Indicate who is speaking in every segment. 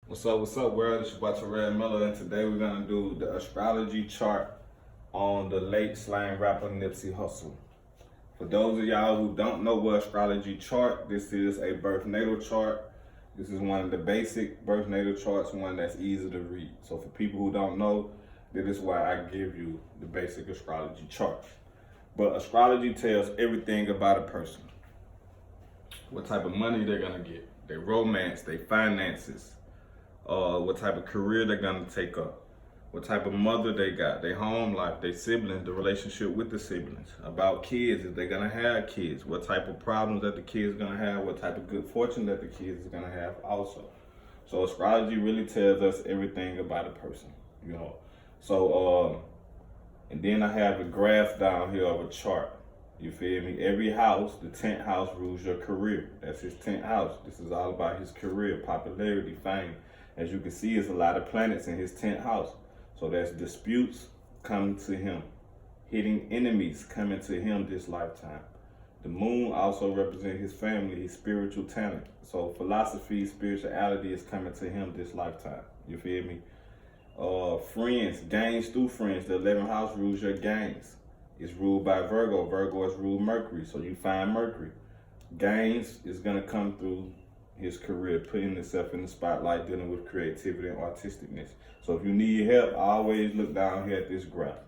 Speaker 1: What's up, world? It's your boy Terrell Miller, and today we're gonna do the astrology chart on the late slang rapper Nipsey Hussle. For those of y'all who don't know what astrology chart, this is a birth natal chart. This is one of the basic birth natal charts, one that's easy to read. So for people who don't know, this is why I give you the basic astrology chart. But astrology tells everything about a person. What type of money they're gonna get, their romance, their finances, what type of career they're gonna take up, what type of mother they got, their home life, their siblings, the relationship with the siblings, about kids, if they're gonna have kids, what type of problems that the kids gonna have, what type of good fortune that the kids is gonna have also. So astrology really tells us everything about a person, you know. So and then I have a graph down here of a chart. You feel me? Every house, the 10th house rules your career. That's his 10th house. This is all about his career, popularity, fame. As you can see, there's a lot of planets in his 10th house. So that's disputes coming to him, hitting enemies coming to him this lifetime. The moon also represents his family, his spiritual talent. So philosophy, spirituality is coming to him this lifetime. You feel me? Friends, gains through friends. The 11th house rules your gains. It's ruled by Virgo. Virgo is ruled Mercury. So you find Mercury. Gains is going to come through his career, putting himself in the spotlight, dealing with creativity and artisticness. So if you need help, always look down here at this graph.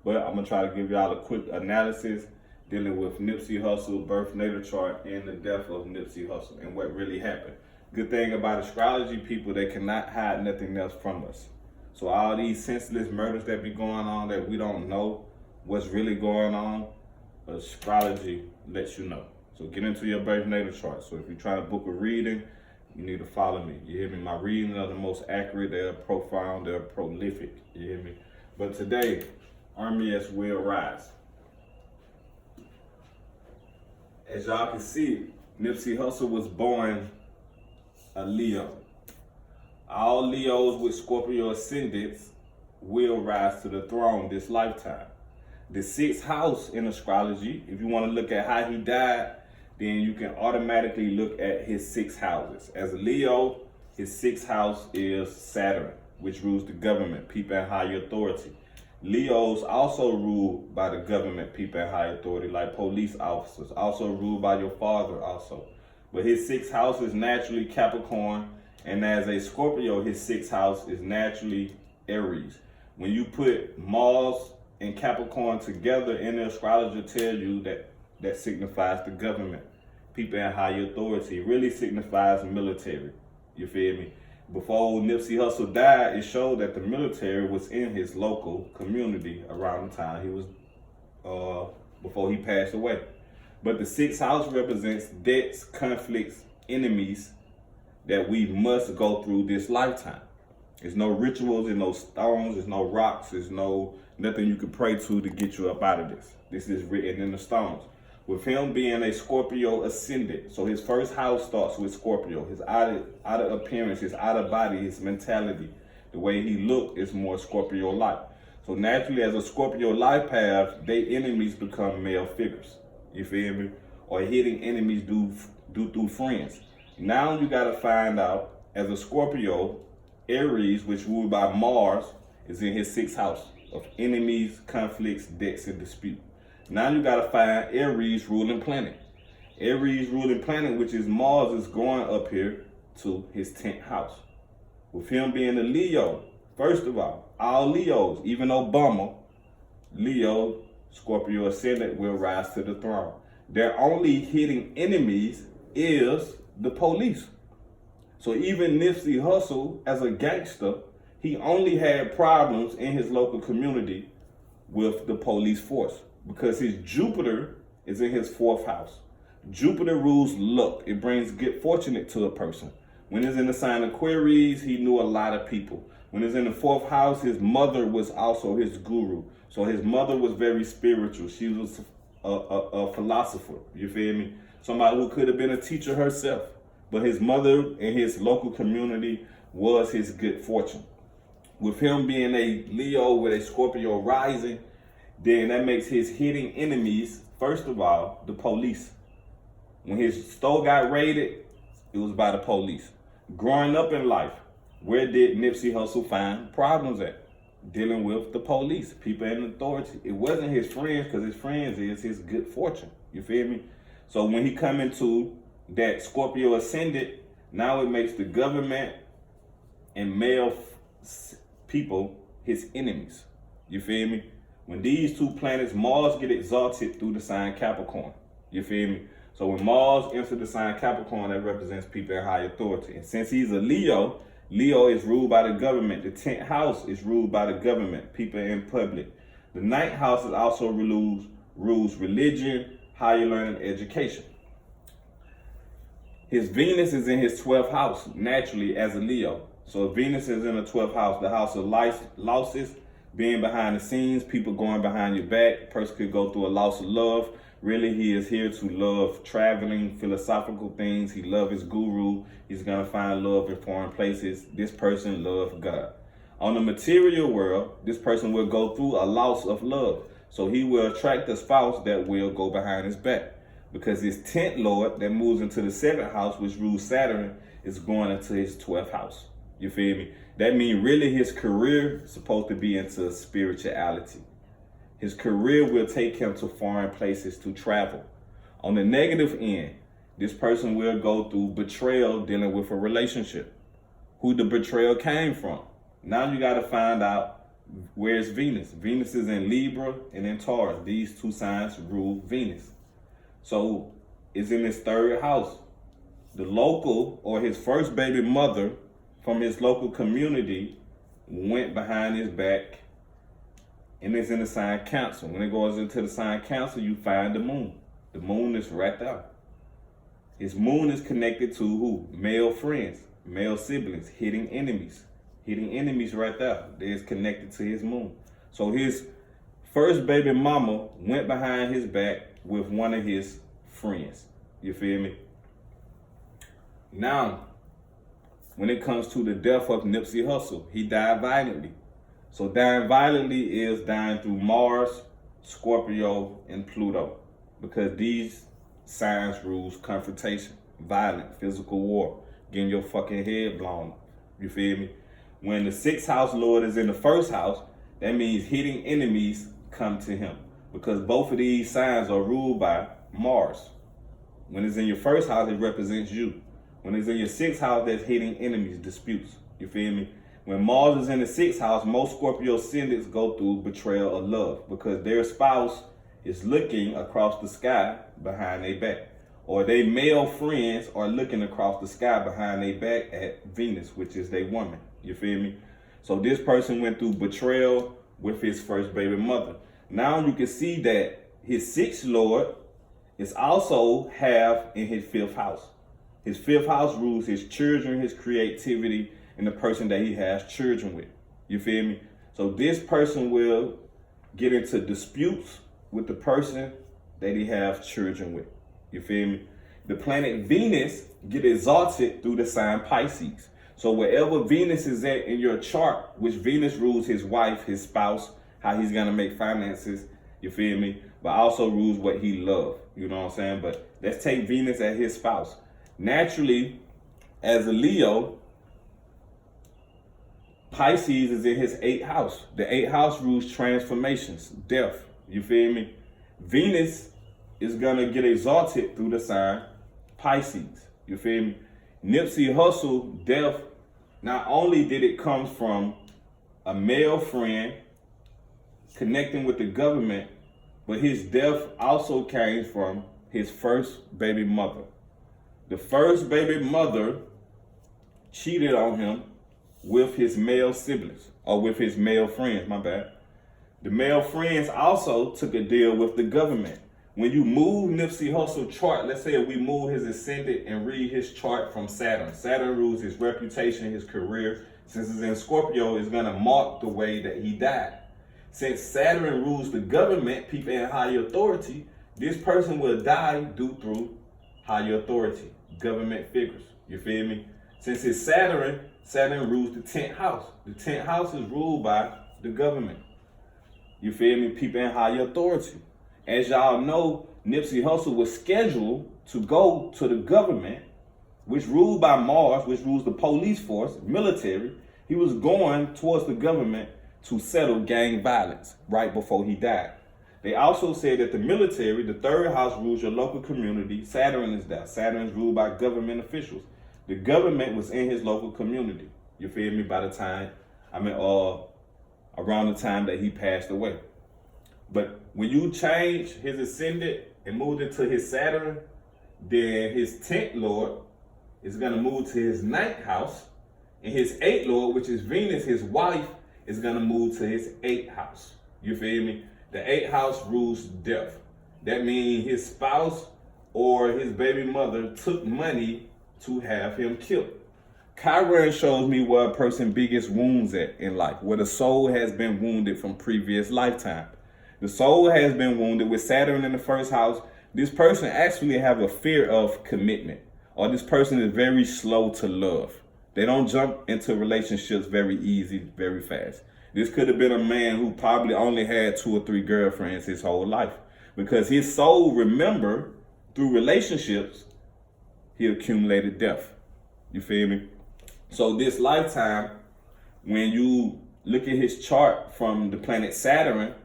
Speaker 1: But I'm gonna try to give y'all a quick analysis dealing with Nipsey Hussle, birth natal chart, and the death of Nipsey Hussle and what really happened. Good thing about astrology, people, they cannot hide nothing else from us. So all these senseless murders that be going on that we don't know what's really going on, astrology lets you know. So get into your birth natal chart. So if you're trying to book a reading, you need to follow me. You hear me? My readings are the most accurate, they're profound, they're prolific. You hear me? But today, Armies will rise. As y'all can see, Nipsey Hussle was born a Leo. All Leos with Scorpio ascendants will rise to the throne this lifetime. The 6th house in astrology, if you want to look at how he died, then you can automatically look at his 6 houses. As a Leo, his 6th house is Saturn, which rules the government, people in higher authority. Leos also ruled by the government, people in high authority, like police officers, also ruled by your father also. But his 6th house is naturally Capricorn, and as a Scorpio, his 6th house is naturally Aries. When you put Mars and Capricorn together in the astrologer, tell you that signifies the government, people in high authority. It really signifies military. You feel me? Before Nipsey Hussle died, it showed that the military was in his local community around the time he was, before he passed away. But the 6th house represents debts, conflicts, enemies that we must go through this lifetime. There's no rituals, there's no stones, there's no rocks, there's nothing you can pray to get you up out of this. This is written in the stones. With him being a Scorpio ascendant, so his first house starts with Scorpio. His outer appearance, his outer body, his mentality, the way he look is more Scorpio-like. So naturally, as a Scorpio life path, their enemies become male figures. You feel me? Or hitting enemies do through friends. Now you gotta find out, as a Scorpio, Aries, which ruled by Mars, is in his 6th house of enemies, conflicts, debts, and dispute. Now you gotta find Aries ruling planet. Aries ruling planet, which is Mars, is going up here to his 10th house. With him being a Leo, first of all Leos, even Obama, Leo, Scorpio ascendant, will rise to the throne. Their only hitting enemies is the police. So even Nipsey Hussle, as a gangster, he only had problems in his local community with the police force because his Jupiter is in his 4th house. Jupiter rules luck. It brings good fortune to a person. When it's in the sign of Aquarius, he knew a lot of people. When it's in the 4th house, his mother was also his guru. So his mother was very spiritual. She was a philosopher. You feel me? Somebody who could have been a teacher herself. But his mother in his local community was his good fortune. With him being a Leo with a Scorpio rising, then that makes his hitting enemies, first of all, the police. When his store got raided, it was by the police. Growing up in life, Where did Nipsey Hussle find problems at? Dealing with the police, people in authority. It wasn't his friends, because his friends is his good fortune. You feel me? So when he come into that Scorpio ascendant, now it makes the government and male people his enemies. You feel me? When these two planets, Mars get exalted through the sign Capricorn. You feel me? So when Mars enters the sign Capricorn, that represents people in high authority. And since he's a Leo, Leo is ruled by the government. The 10th house is ruled by the government, people in public. The 9th house is also rules religion, higher learning, education. His Venus is in his 12th house, naturally, as a Leo. So if Venus is in the 12th house, the house of losses, being behind the scenes, people going behind your back. A person could go through a loss of love. Really, he is here to love traveling, philosophical things. He loves his guru. He's going to find love in foreign places. This person loves God. On the material world, this person will go through a loss of love. So he will attract a spouse that will go behind his back. Because his 10th lord that moves into the 7th house, which rules Saturn, is going into his 12th house. You feel me? That means really his career is supposed to be into spirituality. His career will take him to foreign places to travel. On the negative end, this person will go through betrayal dealing with a relationship. Who the betrayal came from. Now you got to find out where's Venus. Venus is in Libra and in Taurus. These two signs rule Venus. So it's in his 3rd house. The local or his first baby mother from his local community went behind his back, and it's in the sign Cancer. When it goes into the sign Cancer, you find the moon. The moon is right there. His moon is connected to who? Male friends, male siblings, hidden enemies. Hidden enemies right there. That is connected to his moon. So his first baby mama went behind his back with one of his friends. You feel me? Now, when it comes to the death of Nipsey Hussle, he died violently. So dying violently is dying through Mars, Scorpio, and Pluto. Because these signs rules confrontation, violent, physical war, getting your fucking head blown off. You feel me? When the 6th house lord is in the 1st house, that means hidden enemies come to him. Because both of these signs are ruled by Mars. When it's in your 1st house, it represents you. When it's in your 6th house, that's hidden enemies, disputes. You feel me? When Mars is in the 6th house, most Scorpio ascendants go through betrayal of love because their spouse is looking across the sky behind their back. Or their male friends are looking across the sky behind their back at Venus, which is their woman. You feel me? So this person went through betrayal with his first baby mother. Now you can see that his 6th lord is also have in his 5th house. His 5th house rules his children, his creativity, and the person that he has children with. You feel me? So this person will get into disputes with the person that he has children with. You feel me? The planet Venus get exalted through the sign Pisces. So wherever Venus is at in your chart, which Venus rules his wife, his spouse, how he's gonna make finances, you feel me? But also rules what he loves. You know what I'm saying? But let's take Venus as his spouse. Naturally, as a Leo, Pisces is in his 8th house. The 8th house rules transformations, death. You feel me? Venus is gonna get exalted through the sign Pisces. You feel me? Nipsey Hussle death, not only did it come from a male friend connecting with the government, but his death also came from his first baby mother. The first baby mother cheated on him with his male siblings, or with his male friends, my bad. The male friends also took a deal with the government. When you move Nipsey Hussle chart, let's say if we move his ascendant and read his chart from Saturn. Saturn rules his reputation, his career. Since it's in Scorpio, it's gonna mark the way that he died. Since Saturn rules the government, people in higher authority, this person will die due through higher authority, government figures. You feel me? Since it's Saturn rules the 10th house. The 10th house is ruled by the government. You feel me? People in higher authority. As y'all know, Nipsey Hussle was scheduled to go to the government which ruled by Mars, which rules the police force, military, he was going towards the government to settle gang violence right before he died. They also said that the military, the third house, rules your local community. Saturn is there. Saturn is ruled by government officials. The government was in his local community. You feel me? By the time, around the time that he passed away. But when you change his ascendant and moved into his Saturn, then his 10th lord is going to move to his 9th house. And his 8th lord, which is Venus, his wife, is going to move to his 8th house. You feel me? The 8th house rules death. That means his spouse or his baby mother took money to have him killed. Chiron shows me where a person's biggest wounds at in life, where the soul has been wounded from previous lifetime. The soul has been wounded with Saturn in the first house. This person actually have a fear of commitment, or this person is very slow to love. They don't jump into relationships very easy, very fast. This could have been a man who probably only had 2 or 3 girlfriends his whole life, because his soul, remember, through relationships, he accumulated death. You feel me? So this lifetime, when you look at his chart from the planet Saturn,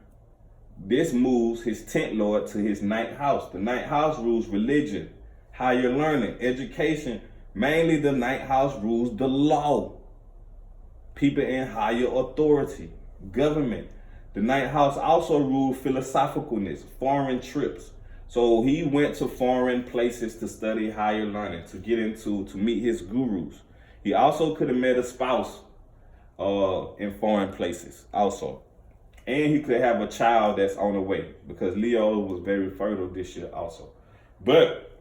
Speaker 1: this moves his 10th lord to his 9th house. The 9th house rules religion, higher learning, education. Mainly the 9th house rules the law. People in higher authority, government. The 9th house also rules philosophicalness, foreign trips. So he went to foreign places to study higher learning, to meet his gurus. He also could have met a spouse in foreign places also. And he could have a child that's on the way, because Leo was very fertile this year also. But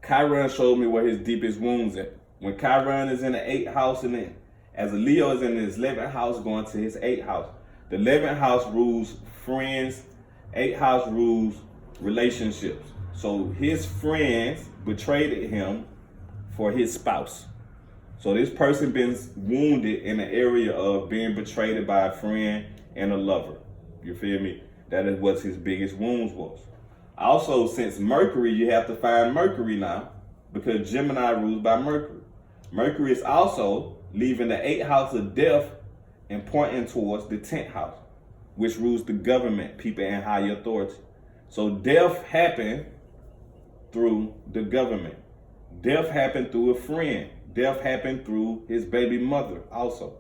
Speaker 1: Chiron showed me where his deepest wounds at. When Chiron is in the 8th house, and then as a Leo is in his 11th house going to his 8th house. The 11th house rules friends, 8th house rules relationships. So his friends betrayed him for his spouse. So this person been wounded in the area of being betrayed by a friend and a lover. You feel me? That is what his biggest wounds was. Also, since Mercury, you have to find Mercury now, because Gemini rules by Mercury. Mercury is also leaving the 8th house of death and pointing towards the 10th house, which rules the government, people in high authority. So death happened through the government. Death happened through a friend. Death happened through his baby mother also.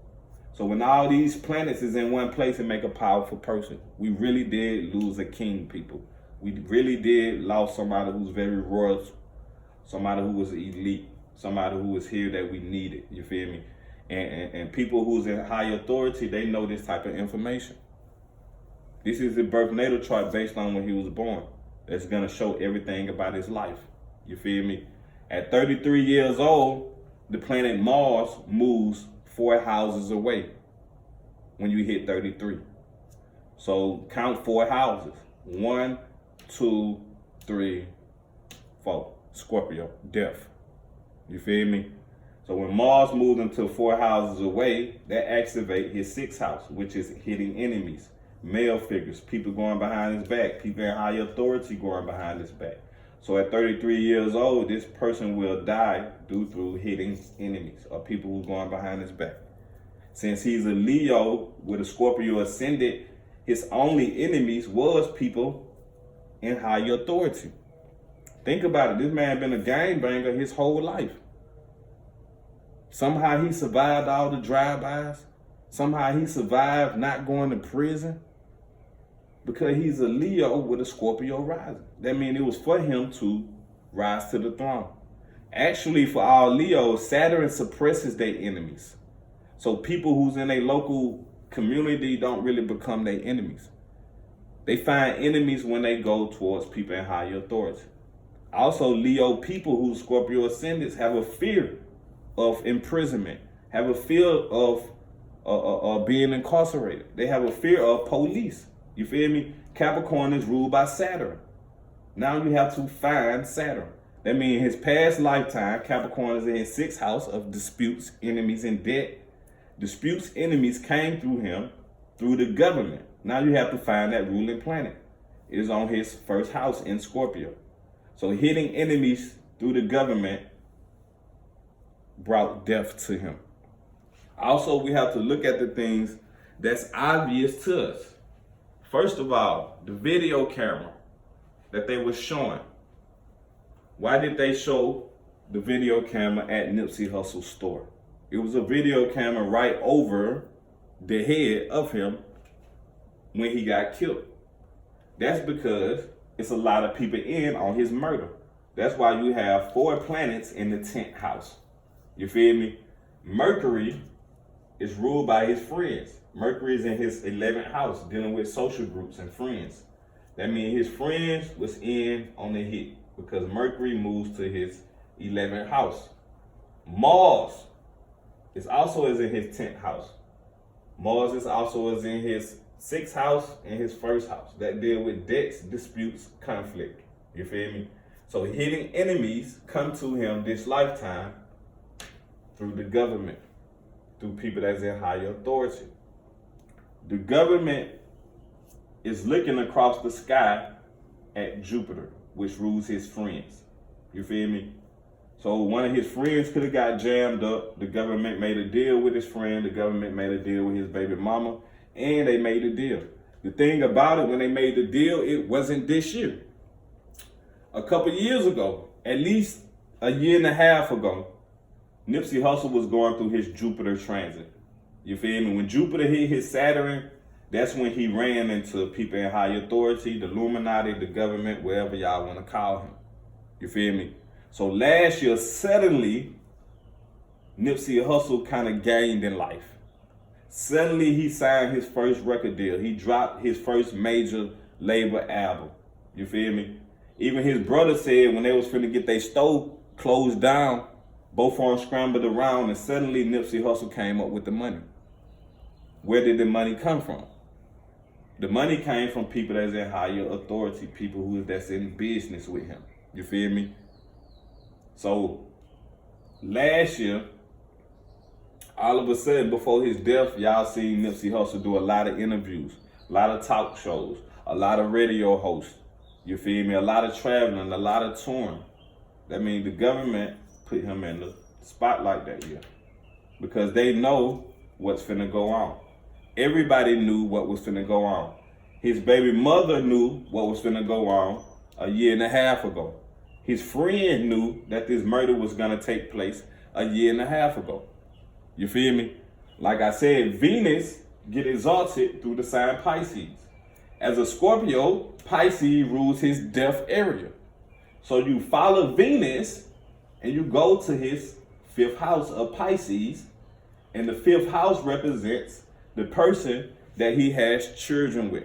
Speaker 1: So when all these planets is in one place, it make a powerful person. We really did lose a king, people. We really did lost somebody who's very royal, somebody who was elite, somebody who was here that we needed. You feel me? And people who's in high authority, they know this type of information. This is the birth natal chart based on when he was born. That's gonna show everything about his life. You feel me? At 33 years old, the planet Mars moves 4 houses away when you hit 33. So count 4 houses. 1, 2, 3, 4. Scorpio, death. You feel me? So when Mars moves into 4 houses away, that activates his 6th house, which is hitting enemies, male figures, people going behind his back, people in high authority going behind his back. So at 33 years old, this person will die due through hitting enemies or people who going behind his back. Since he's a Leo with a Scorpio ascendant, his only enemies was people in high authority. Think about it. This man been a gangbanger his whole life. Somehow he survived all the drive-bys. Somehow he survived not going to prison, because he's a Leo with a Scorpio rising. That means it was for him to rise to the throne. Actually, for all Leos, Saturn suppresses their enemies. So people who's in a local community don't really become their enemies. They find enemies when they go towards people in higher authority. Also, Leo people who Scorpio ascendants have a fear of imprisonment, have a fear of being incarcerated. They have a fear of police. You feel me? Capricorn is ruled by Saturn. Now you have to find Saturn. That means his past lifetime, Capricorn is in his 6th house of disputes, enemies, and debt. Disputes, enemies came through him, through the government. Now you have to find that ruling planet. It is on his 1st house in Scorpio. So hitting enemies through the government brought death to him. Also, we have to look at the things that's obvious to us. First of all, the video camera that they were showing. Why did they show the video camera at Nipsey Hussle's store? It was a video camera right over the head of him when he got killed. That's because it's a lot of people in on his murder. That's why you have 4 planets in the 10th house. You feel me? Mercury is ruled by his friends. Mercury is in his 11th house, dealing with social groups and friends. That means his friends was in on the hit because Mercury moves to his 11th house. Mars is also in his 10th house. Mars is also in his 6th house and his 1st house that deal with debts, disputes, conflict. You feel me? So hidden enemies come to him this lifetime through the government, through people that's in higher authority. The government is looking across the sky at Jupiter, which rules his friends. You feel me? So one of his friends could have got jammed up. The government made a deal with his friend. The government made a deal with his baby mama, and they made a deal. The thing about it, when they made the deal, it wasn't this year. A couple years ago, at least a year and a half ago, Nipsey Hussle was going through his Jupiter transit. You feel me? When Jupiter hit his Saturn, that's when he ran into people in high authority, the Illuminati, the government, wherever y'all want to call him. You feel me? So last year, suddenly, Nipsey Hussle kind of gained in life. Suddenly, he signed his first record deal. He dropped his first major label album. You feel me? Even his brother said when they was finna get their store closed down, both of them scrambled around, and suddenly Nipsey Hussle came up with the money. Where did the money come from? The money came from people that's in higher authority, people that's in business with him. You feel me? So last year, all of a sudden, before his death, y'all seen Nipsey Hussle do a lot of interviews, a lot of talk shows, a lot of radio hosts. You feel me? A lot of traveling, a lot of touring. That means the government put him in the spotlight that year because they know what's finna go on. Everybody knew what was finna go on. His baby mother knew what was finna go on a year and a half ago. His friend knew that this murder was gonna take place a year and a half ago. You feel me? Like I said, Venus get exalted through the sign Pisces. As a Scorpio, Pisces rules his death area. So you follow Venus and you go to his 5th house of Pisces, and the 5th house represents the person that he has children with.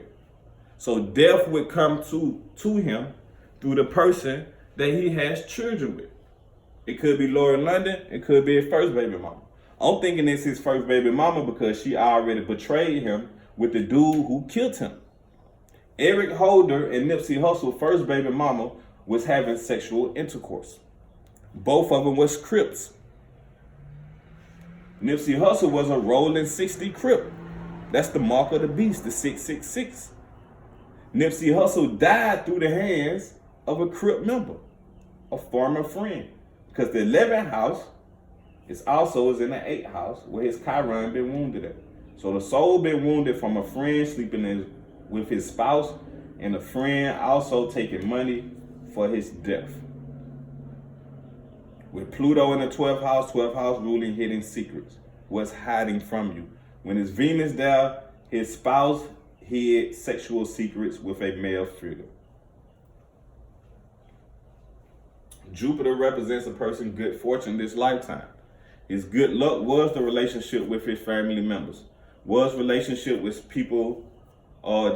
Speaker 1: So death would come to him through the person that he has children with. It could be Lauren London, it could be his first baby mama. I'm thinking it's his first baby mama because she already betrayed him with the dude who killed him. Eric Holder and Nipsey Hussle, first baby mama, was having sexual intercourse. Both of them was Crips. Nipsey Hussle was a rolling 60 Crip. That's the mark of the beast, the 666. Nipsey Hussle died through the hands of a Crip member, a former friend. Because the 11th house is in the 8th house where his Chiron been wounded at. So the soul been wounded from a friend sleeping with his spouse, and a friend also taking money for his death. With Pluto in the 12th house ruling hidden secrets. What's hiding from you? When it's Venus there, his spouse hid sexual secrets with a male figure. Jupiter represents a person's good fortune this lifetime. His good luck was the relationship with his family members, was relationship with people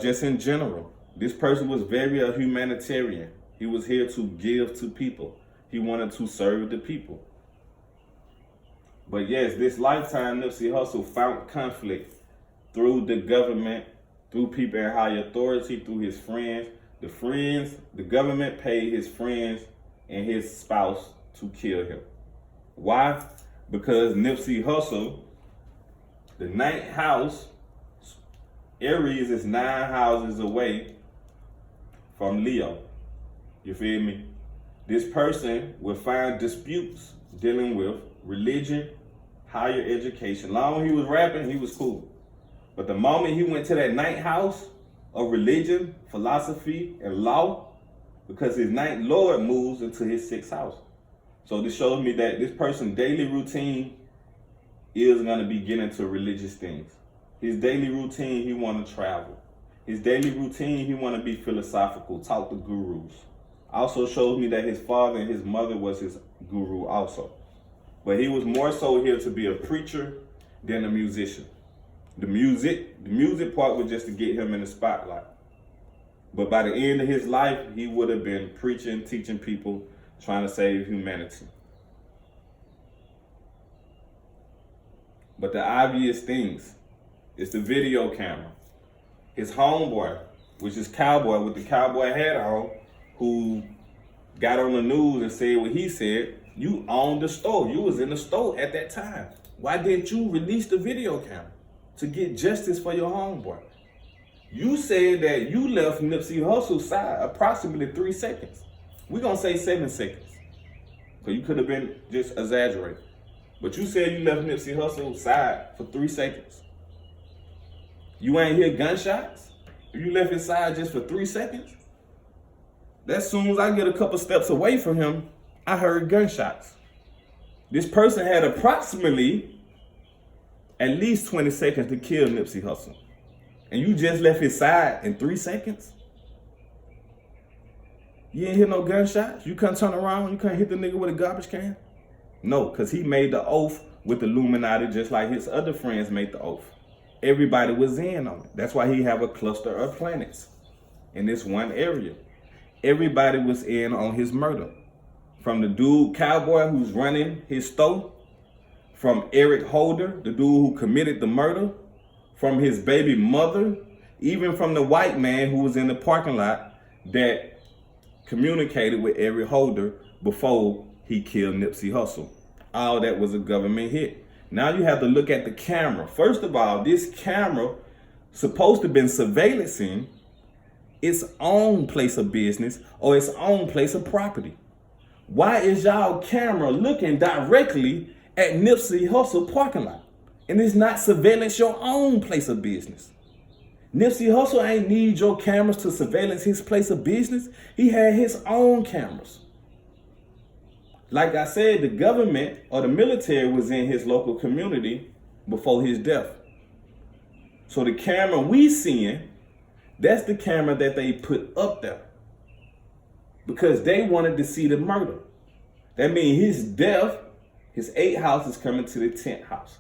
Speaker 1: just in general. This person was very a humanitarian. He was here to give to people. He wanted to serve the people. But yes, this lifetime, Nipsey Hussle found conflict through the government, through people in high authority, through his friends. The government paid his friends and his spouse to kill him. Why? Because Nipsey Hussle, the 9th house, Aries is 9 houses away from Leo. You feel me? This person will find disputes dealing with religion, higher education. Long as he was rapping, he was cool. But the moment he went to that ninth house of religion, philosophy, and law, because his ninth lord moves into his sixth house. So this shows me that this person's daily routine is going to be getting into religious things. His daily routine, he want to travel. His daily routine, he want to be philosophical, talk to gurus. Also shows me that his father and his mother was his guru also. But he was more so here to be a preacher than a musician. The music part was just to get him in the spotlight. But by the end of his life, he would have been preaching, teaching people, trying to save humanity. But the obvious things is the video camera. His homeboy, which is Cowboy with the cowboy hat on, who got on the news and said what he said. You owned the store. You was in the store at that time. Why didn't you release the video camera to get justice for your homeboy? You said that you left Nipsey Hussle's side approximately 3 seconds. We're going to say 7 seconds. Because you could have been just exaggerating. But you said you left Nipsey Hussle's side for 3 seconds. You ain't hear gunshots? You left his side just for 3 seconds? As soon as I get a couple steps away from him, I heard gunshots. This person had approximately at least 20 seconds to kill Nipsey Hussle. And you just left his side in 3 seconds? You ain't hear no gunshots? You couldn't turn around? You couldn't hit the nigga with a garbage can? No, because he made the oath with the Illuminati just like his other friends made the oath. Everybody was in on it. That's why he have a cluster of planets in this one area. Everybody was in on his murder. From the dude Cowboy who's running his store, from Eric Holder, the dude who committed the murder, from his baby mother, even from the white man who was in the parking lot that communicated with Eric Holder before he killed Nipsey Hussle. All that was a government hit. Now you have to look at the camera. First of all, this camera supposed to have been surveillancing its own place of business or its own place of property. Why is y'all camera looking directly at Nipsey Hussle parking lot? And it's not surveillance your own place of business. Nipsey Hussle ain't need your cameras to surveillance his place of business. He had his own cameras. Like I said, the government or the military was in his local community before his death. So the camera we seeing, that's the camera that they put up there. Because they wanted to see the murder. That means his death, his 8th house is coming to the 10th house.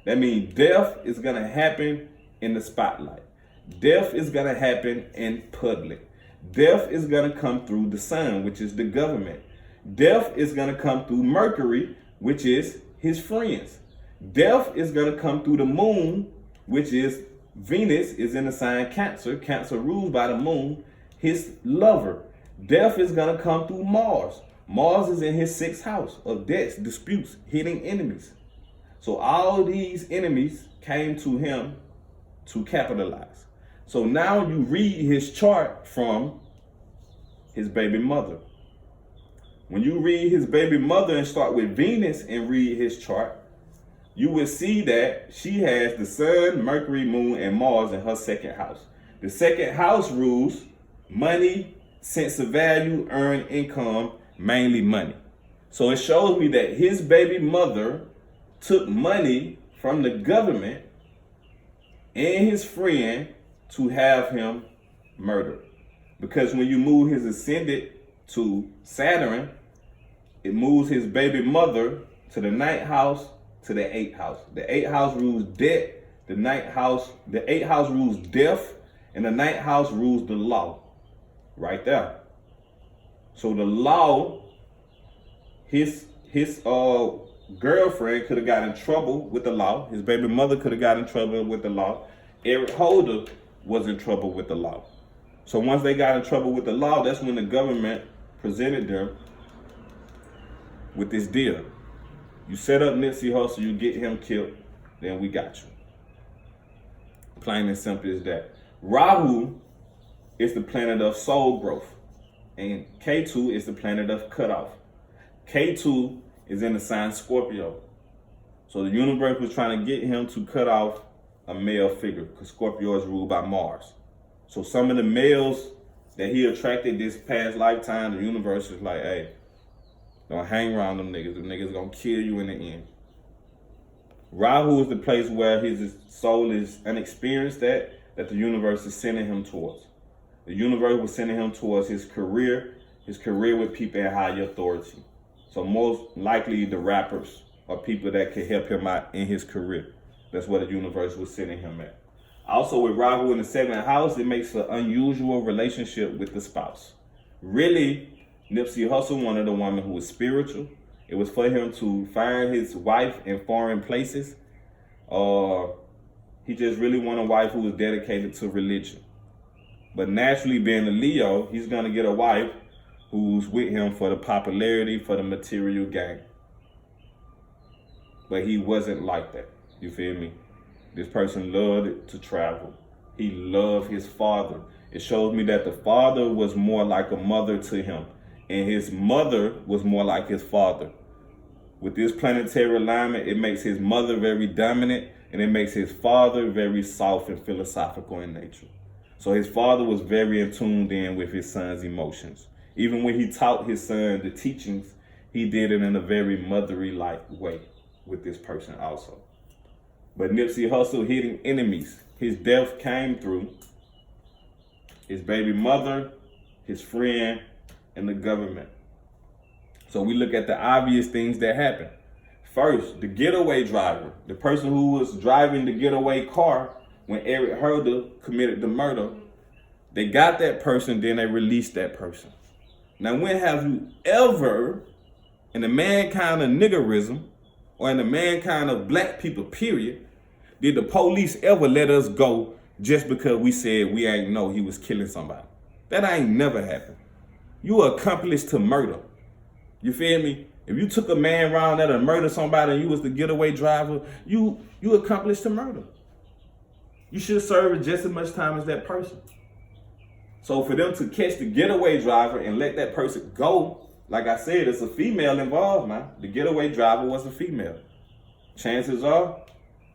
Speaker 1: That means death is going to happen in the spotlight. Death is going to happen in public. Death is going to come through the sun, which is the government. Death is going to come through Mercury, which is his friends. Death is going to come through the moon, which is Venus is in the sign Cancer. Cancer rules by the moon, his lover. Death is going to come through Mars. Mars is in his 6th house of debts, disputes, hitting enemies. So all these enemies came to him to capitalize. So now you read his chart from his baby mother. When you read his baby mother and start with Venus and read his chart, you will see that she has the sun, Mercury, moon, and Mars in her 2nd house. The 2nd house rules money, sense of value, earned income, mainly money. So it shows me that his baby mother took money from the government and his friend to have him murdered. Because when you move his ascendant to Saturn, it moves his baby mother to the 9th house, to the 8th house. The 8th house rules debt, the 8th house rules death, and the 9th house rules the law. Right there. So the law, his girlfriend could have got in trouble with the law. His baby mother could have got in trouble with the law. Eric Holder was in trouble with the law. So once they got in trouble with the law, that's when the government presented them with this deal. You set up Nipsey Hussle, you get him killed, then we got you. Plain and simple as that. Rahu is the planet of soul growth, and K2 is the planet of cutoff. K2 is in the sign Scorpio. So the universe was trying to get him to cut off a male figure, because Scorpio is ruled by Mars. So some of the males that he attracted this past lifetime, the universe is like, hey, don't hang around them niggas. Them niggas gonna kill you in the end. Rahu is the place where his soul is unexperienced that the universe is sending him towards. The universe was sending him towards his career with people in high authority. So most likely the rappers are people that could help him out in his career. That's what the universe was sending him at. Also with Rahu in the 7th house, it makes an unusual relationship with the spouse. Really, Nipsey Hussle wanted a woman who was spiritual. It was for him to find his wife in foreign places. He just really wanted a wife who was dedicated to religion. But naturally, being a Leo, he's going to get a wife who's with him for the popularity, for the material gain. But he wasn't like that. You feel me? This person loved to travel. He loved his father. It shows me that the father was more like a mother to him, and his mother was more like his father. With this planetary alignment, it makes his mother very dominant, and it makes his father very soft and philosophical in nature. So his father was very in tuned in with his son's emotions. Even when he taught his son the teachings, he did it in a very motherly-like way with this person also. But Nipsey Hussle hitting enemies. His death came through his baby mother, his friend, and the government. So we look at the obvious things that happened. First, the getaway driver, the person who was driving the getaway car when Eric Holder committed the murder, they got that person, then they released that person. Now, when have you ever, in the mankind of niggerism, or in the mankind of black people, period, did the police ever let us go just because we said we ain't know he was killing somebody? That ain't never happened. You are accomplice to murder. You feel me? If you took a man around that and murdered somebody and you was the getaway driver, you accomplished to murder. You should serve just as much time as that person. So for them to catch the getaway driver and let that person go, like I said, it's a female involved, man. The getaway driver was a female. Chances are,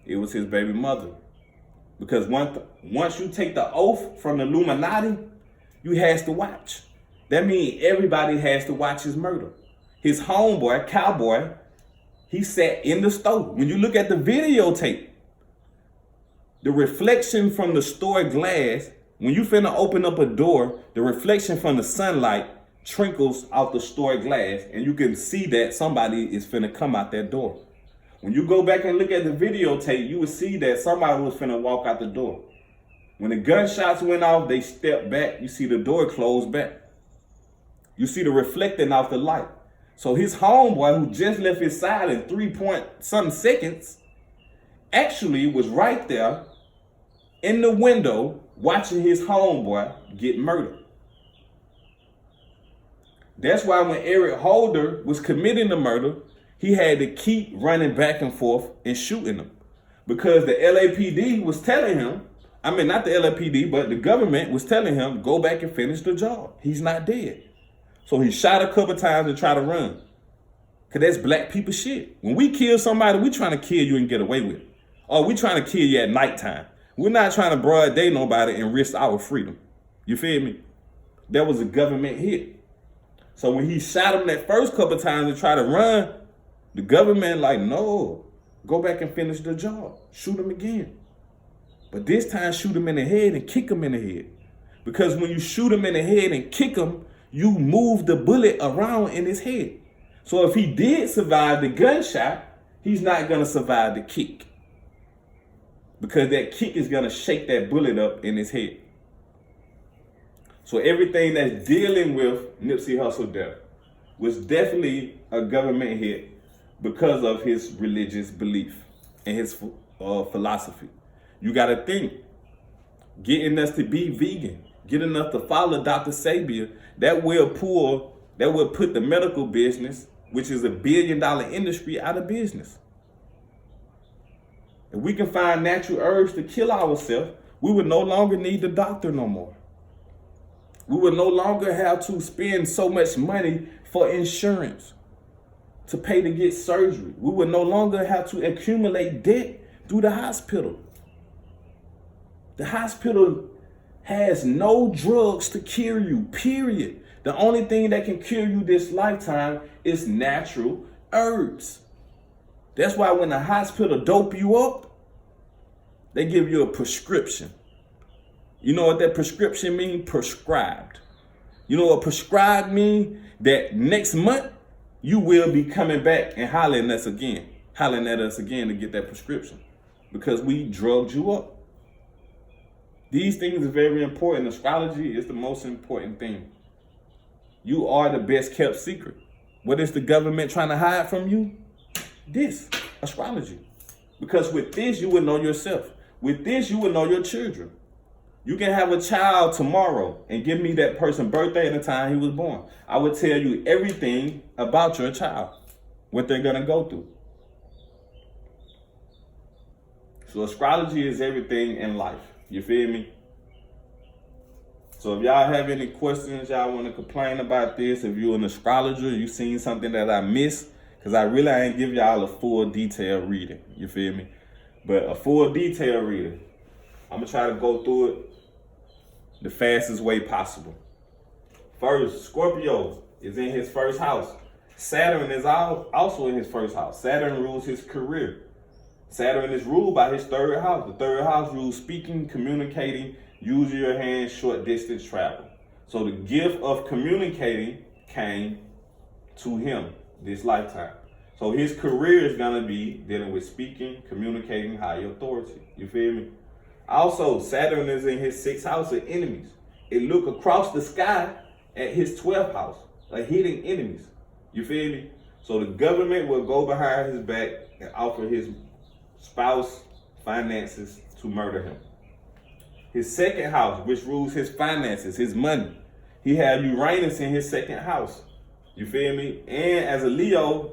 Speaker 1: it was his baby mother. Because once you take the oath from the Illuminati, you has to watch. That means everybody has to watch his murder. His homeboy, Cowboy, he sat in the stove. When you look at the videotape, the reflection from the store glass, when you finna open up a door, the reflection from the sunlight trickles out the store glass, and you can see that somebody is finna come out that door. When you go back and look at the videotape, you will see that somebody was finna walk out the door. When the gunshots went off, they stepped back. You see the door closed back. You see the reflecting off the light. So his homeboy, who just left his side in 3-point-something seconds, actually was right there in the window watching his homeboy get murdered. That's why when Eric Holder was committing the murder, he had to keep running back and forth and shooting them. Because the LAPD was telling him, I mean, not the LAPD, but the government was telling him, go back and finish the job. He's not dead. So he shot a couple times and tried to run. Because that's black people shit. When we kill somebody, we trying to kill you and get away with it. Or we trying to kill you at nighttime. We're not trying to broad day nobody and risk our freedom. You feel me? That was a government hit. So when he shot him that first couple times and tried to run, the government like, no, go back and finish the job. Shoot him again. But this time, shoot him in the head and kick him in the head. Because when you shoot him in the head and kick him, you move the bullet around in his head. So if he did survive the gunshot, he's not going to survive the kick. Because that kick is going to shake that bullet up in his head. So everything that's dealing with Nipsey Hussle death was definitely a government hit because of his religious belief and his philosophy. You got to think, getting us to be vegan, getting us to follow Dr. Sabia, that will put the medical business, which is $1 billion industry, out of business. If we can find natural herbs to kill ourselves, we would no longer need the doctor no more. We would no longer have to spend so much money for insurance to pay to get surgery. We would no longer have to accumulate debt through the hospital. The hospital has no drugs to cure you, period. The only thing that can cure you this lifetime is natural herbs. That's why when the hospital dope you up, they give you a prescription. You know what that prescription means? Prescribed. You know what prescribed means? That next month, you will be coming back and hollering at us again to get that prescription because we drugged you up. These things are very important. Astrology is the most important thing. You are the best kept secret. What is the government trying to hide from you? This, astrology. Because with this, you will know yourself. With this, you will know your children. You can have a child tomorrow and give me that person's birthday and the time he was born. I would tell you everything about your child, what they're going to go through. So astrology is everything in life. You feel me? So if y'all have any questions, y'all want to complain about this, if you're an astrologer, you seen something that I missed, because I ain't give y'all a full detailed reading. You feel me? But a full detailed reading, I'm going to try to go through it the fastest way possible. First, Scorpio is in his first house. Saturn is also in his first house. Saturn rules his career. Saturn is ruled by his third house. The third house rules speaking, communicating, using your hands, short distance travel. So the gift of communicating came to him this lifetime. So his career is going to be dealing with speaking, communicating, high authority. You feel me? Also, Saturn is in his sixth house of enemies. It look across the sky at his 12th house, like hitting enemies. You feel me? So the government will go behind his back and offer his spouse finances to murder him. His second house, which rules his finances, his money. He had Uranus in his second house. You feel me? And as a Leo,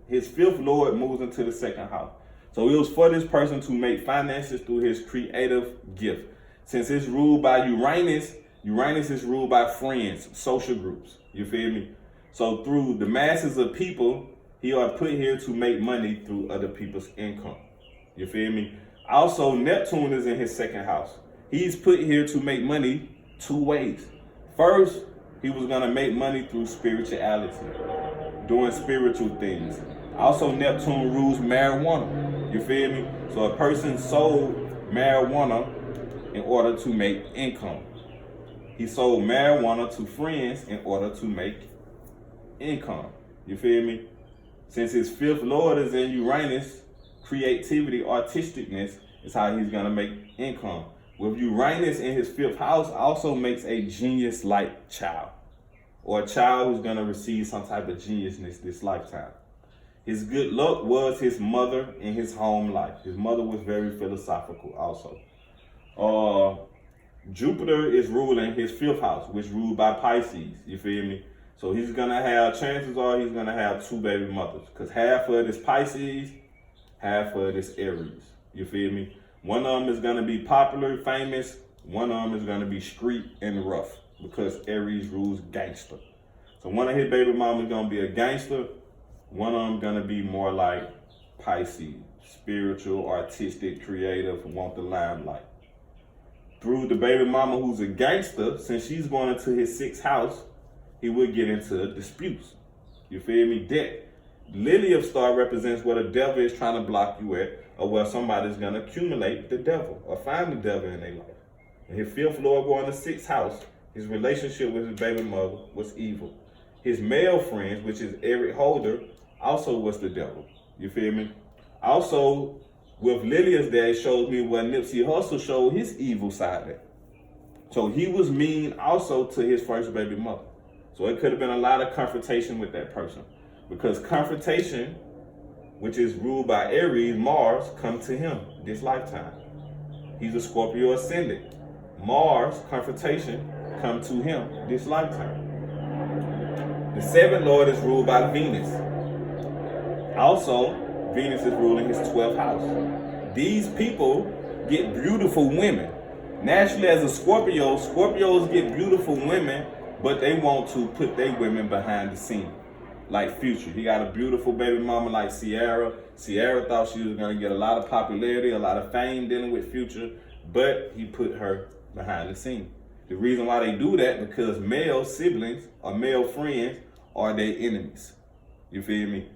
Speaker 1: his fifth lord moves into the second house. So it was for this person to make finances through his creative gift. Since it's ruled by Uranus, Uranus is ruled by friends, social groups. You feel me? So through the masses of people, he are put here to make money through other people's income. You feel me? Also, Neptune is in his second house. He's put here to make money two ways. First, he was going to make money through spirituality, doing spiritual things. Also, Neptune rules marijuana. You feel me? So a person sold marijuana in order to make income. He sold marijuana to friends in order to make income. You feel me? Since his fifth lord is in Uranus, creativity, artisticness is how he's going to make income. With Uranus in his fifth house also makes a genius-like child, or a child who's going to receive some type of geniusness this lifetime. His good luck was his mother in his home life. His mother was very philosophical also. Jupiter is ruling his fifth house, which ruled by Pisces. You feel me? So he's going to have, chances are he's going to have two baby mothers, because half of it is Pisces, half of it is Aries. You feel me? One of them is going to be popular, famous. One of them is going to be street and rough, because Aries rules gangster. So one of his baby mamas is going to be a gangster. One of them going to be more like Pisces, spiritual, artistic, creative, want the limelight. Through the baby mama who's a gangster, since she's going into his sixth house, he would get into disputes. You feel me? Debt. Lily star represents where the devil is trying to block you at, or where somebody's going to accumulate the devil or find the devil in their life. And his fifth lord going to sixth house, his relationship with his baby mother was evil. His male friends, which is Eric Holder, also was the devil. You feel me? Also, with Lilia's dad, shows me where Nipsey Hussle showed his evil side at. So he was mean also to his first baby mother. So it could have been a lot of confrontation with that person. Because confrontation, which is ruled by Aries, Mars, come to him this lifetime. He's a Scorpio ascendant. Mars, confrontation, come to him this lifetime. The seventh lord is ruled by Venus. Also, Venus is ruling his 12th house. These people get beautiful women. Naturally, as a Scorpio, Scorpios get beautiful women, but they want to put their women behind the scene. like Future. He got a beautiful baby mama like Ciara. Ciara thought she was gonna get a lot of popularity, a lot of fame dealing with Future, but he put her behind the scene. The reason why they do that, because male siblings or male friends are their enemies. You feel me?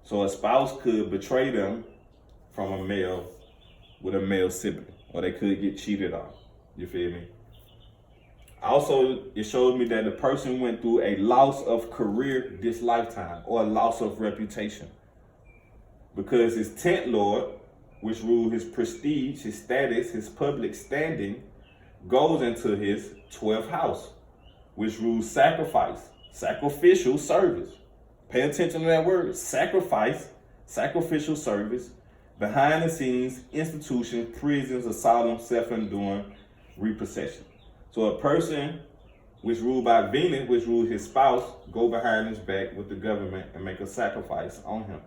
Speaker 1: So a spouse could betray them from a male with a male sibling, or they could get cheated on. You feel me? Also, it shows me that the person went through a loss of career this lifetime, or a loss of reputation. Because his 10th Lord, which rules his prestige, his status, his public standing, goes into his 12th house, which rules sacrifice, sacrificial service. Pay attention to that word, sacrifice, sacrificial service, behind the scenes, institutions, prisons, asylum, self-enduring, repossession. So a person which ruled by Venus, which rules his spouse, go behind his back with the government and make a sacrifice on him.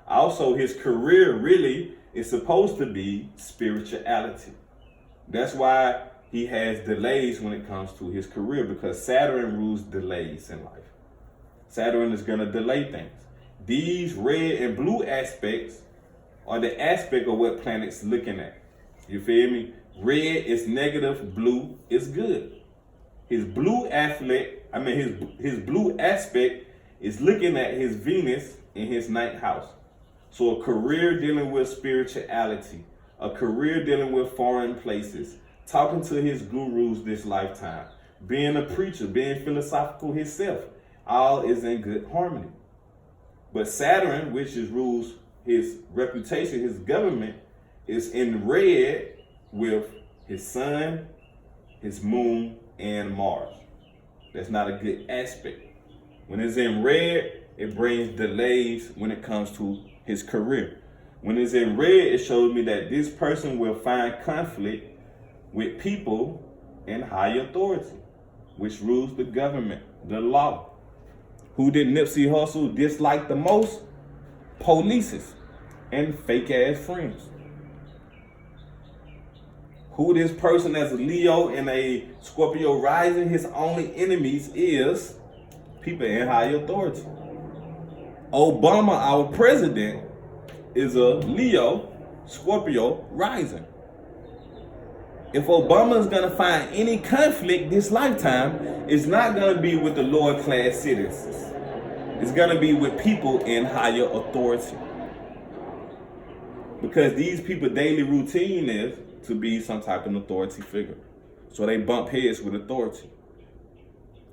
Speaker 1: Also, his career really is supposed to be spirituality. That's why he has delays when it comes to his career, because Saturn rules delays in life. Saturn is going to delay things. These red and blue aspects are the aspect of what planet's looking at. You feel me? Red is negative, blue is good. His blue his blue aspect is looking at his Venus in his 9th house. So a career dealing with spirituality, a career dealing with foreign places, talking to his gurus this lifetime, being a preacher, being philosophical himself, all is in good harmony. But Saturn, which rules his reputation, his government, is in red with his sun, his moon, and Mars. That's not a good aspect. When it's in red, it brings delays when it comes to his career. When it's in red, it shows me that this person will find conflict with people in high authority, which rules the government, the law. Who did Nipsey Hussle dislike the most? Polices and fake ass friends. Who this person that's a Leo and a Scorpio rising, his only enemies is people in high authority. Obama, our president, is a Leo, Scorpio rising. If Obama is going to find any conflict this lifetime, it's not going to be with the lower class citizens. It's going to be with people in higher authority. Because these people daily routine is to be some type of authority figure. So they bump heads with authority.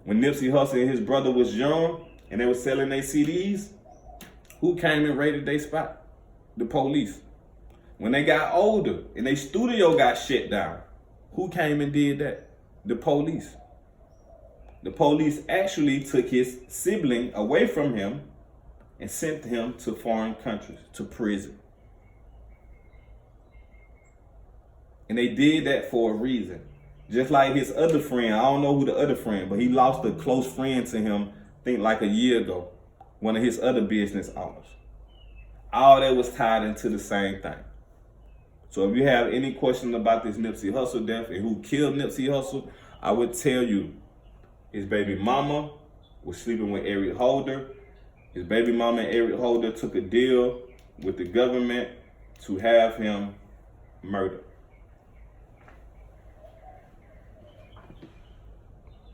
Speaker 1: When Nipsey Hussle and his brother was young and they were selling their CDs, who came and raided their spot? The police. When they got older and their studio got shut down, who came and did that? The police. The police actually took his sibling away from him and sent him to foreign countries, to prison. And they did that for a reason. Just like his other friend, I don't know who the other friend, but he lost a close friend to him, I think like a year ago, one of his other business owners. All that was tied into the same thing. So if you have any questions about this Nipsey Hussle death and who killed Nipsey Hussle, I would tell you his baby mama was sleeping with Eric Holder. His baby mama and Eric Holder took a deal with the government to have him murdered.